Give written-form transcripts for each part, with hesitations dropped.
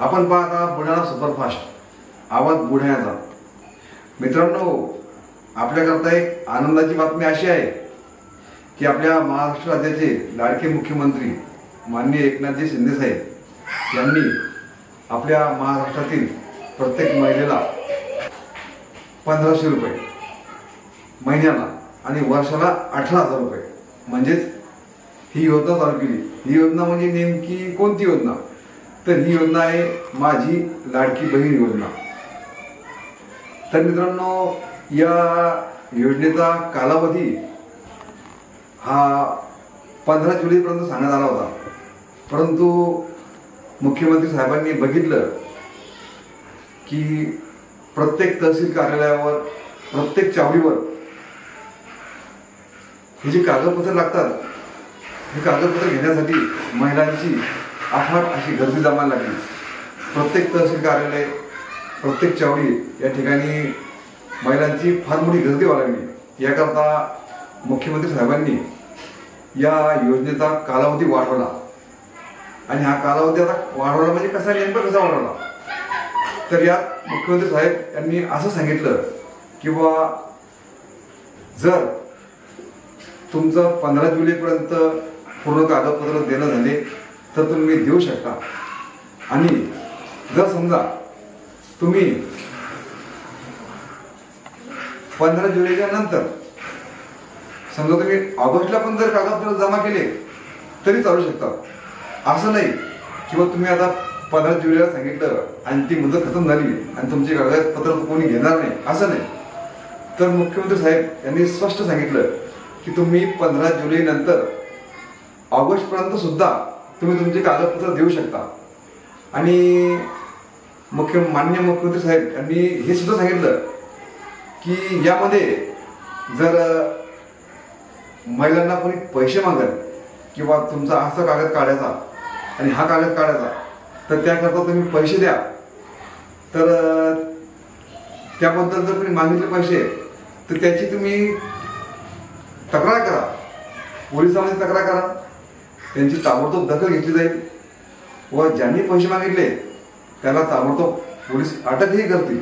आपण पाहता बुलढाणा सुपरफास्ट आवाज बुलढाण्याचा। मित्रांनो, आपल्याकरता एक आनंदाची बातमी अशी आहे की आपल्या महाराष्ट्र राज्याचे लाडके मुख्यमंत्री माननीय एकनाथजी शिंदे साहेब यांनी आपल्या महाराष्ट्रातील प्रत्येक महिलेला 1500 रुपये महिन्याला आणि वर्षाला 18,000 रुपये म्हणजेच ही योजना चालू केली। ही योजना म्हणजे नेमकी कोणती योजना? तर ही योजना आहे माझी लाडकी बहीण योजना। तर मित्रांनो, या योजनेचा कालावधी हा 15 जुलैपर्यंत सांगण्यात आला होता, परंतु मुख्यमंत्री साहेबांनी बघितलं की प्रत्येक तहसील कार्यालयावर, प्रत्येक चावडीवर हे जे कागदपत्र लागतात, हे कागदपत्र घेण्यासाठी महिलांची अफाट अशी गर्दी जमायला लागली। प्रत्येक तहसील कार्यालय, प्रत्येक चावडी या ठिकाणी महिलांची फार मोठी गर्दी व्हायला लागली। याकरता मुख्यमंत्री साहेबांनी या योजनेचा कालावधी वाढवला आणि हा कालावधी आता वाढवला म्हणजे कसा, नेमका कसा वाढवला? तर यात मुख्यमंत्री साहेब यांनी असं सांगितलं की बाबा, जर तुमचं 15 जुलैपर्यंत पूर्ण कागदपत्र देणं झाले तर तुम्ही देऊ शकता, आणि जर समजा तुम्ही 15 जुलैच्या नंतर समजा तुम्ही ऑगस्टला पण जर कागदपत्र जमा केले तरी चालू शकता। असं नाही किंवा तुम्ही आता 15 जुलैला सांगितलं आणि ती मुदत खतम झाली आणि तुमचे कागदपत्र कोणी घेणार नाही, असं नाही। तर मुख्यमंत्री साहेब यांनी स्पष्ट सांगितलं की तुम्ही 15 जुलै नंतर ऑगस्ट पर्यंत सुद्धा तुम्ही तुमचे कागदपत्र देऊ शकता। आणि माननीय मुख्यमंत्री साहेब यांनी हे सुद्धा सांगितलं की यामध्ये जर महिलांना कोणी पैसे मागेल किंवा तुमचा असा कागद काढायचा आणि हा कागद काढायचा, तर त्याकरता तुम्ही पैसे द्या। तर त्याबद्दल जर कोणी मागितले पैसे तर त्याची तुम्ही तक्रार करा, पोलिसांमध्ये तक्रार करा, त्यांची ताबडतोब दखल घेतली जाईल व ज्यांनी पैसे मागितले त्याला ताबडतोब पोलीस अटकही करतील,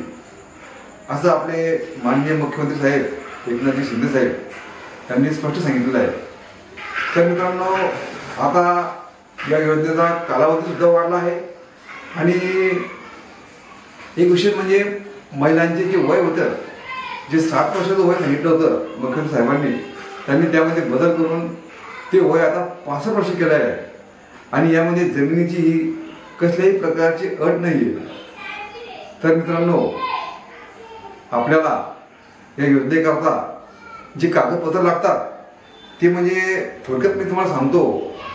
असं आपले माननीय मुख्यमंत्री साहेब एकनाथजी शिंदे साहेब यांनी स्पष्ट सांगितलेलं आहे। तर मित्रांनो, आता या योजनेचा कालावधी सुद्धा वाढला आहे आणि एक विशेष म्हणजे महिलांचे जे वय होतं, जे 60 वर्षाचं वय सांगितलं होतं मुख्यमंत्री साहेबांनी, त्यांनी त्यामध्ये बदल करून ते वय आता 65 वर्ष केलं आहे आणि यामध्ये जमिनीची ही कसल्याही प्रकारची अट नाही आहे। तर मित्रांनो, आपल्याला या योजनेकरता जे कागदपत्र लागतात ते म्हणजे थोडक्यात मी तुम्हाला सांगतो।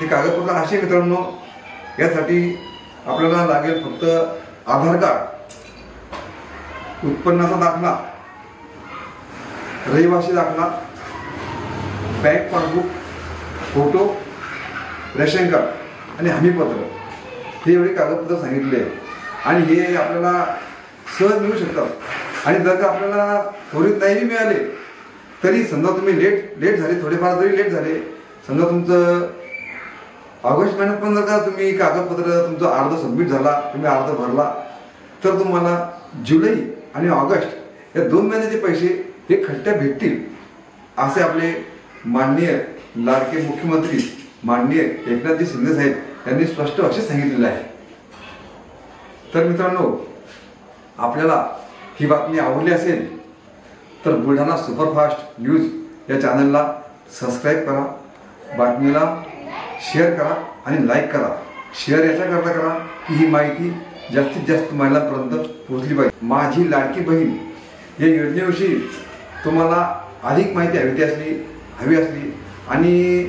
ते कागदपत्र असे मित्रांनो, यासाठी आपल्याला लागेल फक्त आधार कार्ड, उत्पन्नाचा दाखला, रहिवासी दाखला, bank passbook, photo, ration card आणि हमीपत्र, हे एवढे कागदपत्र सांगितले आणि हे आपल्याला सहज मिळू शकतात। आणि जर का आपल्याला त्वरित नाही मिळाले तरी समजा तुम्ही लेट झाले, थोडेफार जरी लेट झाले, समजा तुमचं ऑगस्ट महिन्यात पण जर का तुम्ही कागदपत्र तुमचं अर्ध सबमिट झाला, तुम्ही अर्ध भरला, तर तुम्हाला जुलै आणि ऑगस्ट या 2 महिन्याचे पैसे हे खट्ट्या भेटतील, असे आपले माननीय लाडके मुख्यमंत्री माननीय एकनाथजी शिंदे साहेब यांनी स्पष्ट असे सांगितलेले आहे। तर मित्रांनो, आपल्याला ही बातमी आवडली असेल तर बुलढाणा सुपरफास्ट न्यूज या चॅनलला सबस्क्राईब करा, बातमीला शेअर करा आणि लाईक करा। शेअर याच्याकरता करा की ही माहिती जास्तीत जास्त महिलांपर्यंत पोहोचली पाहिजे। माझी लाडकी बहीण या योजनेविषयी तुम्हाला अधिक माहिती हवी असली आणि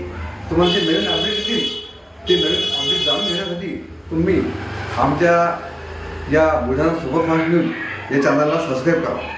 तुम्हाला जे नवीन अपडेट येतील ते नवीन अपडेट जाणून घेण्यासाठी तुम्ही आमच्या या बुलढाणा सुपरफास्ट न्यूज या चॅनलला सबस्क्राईब करा।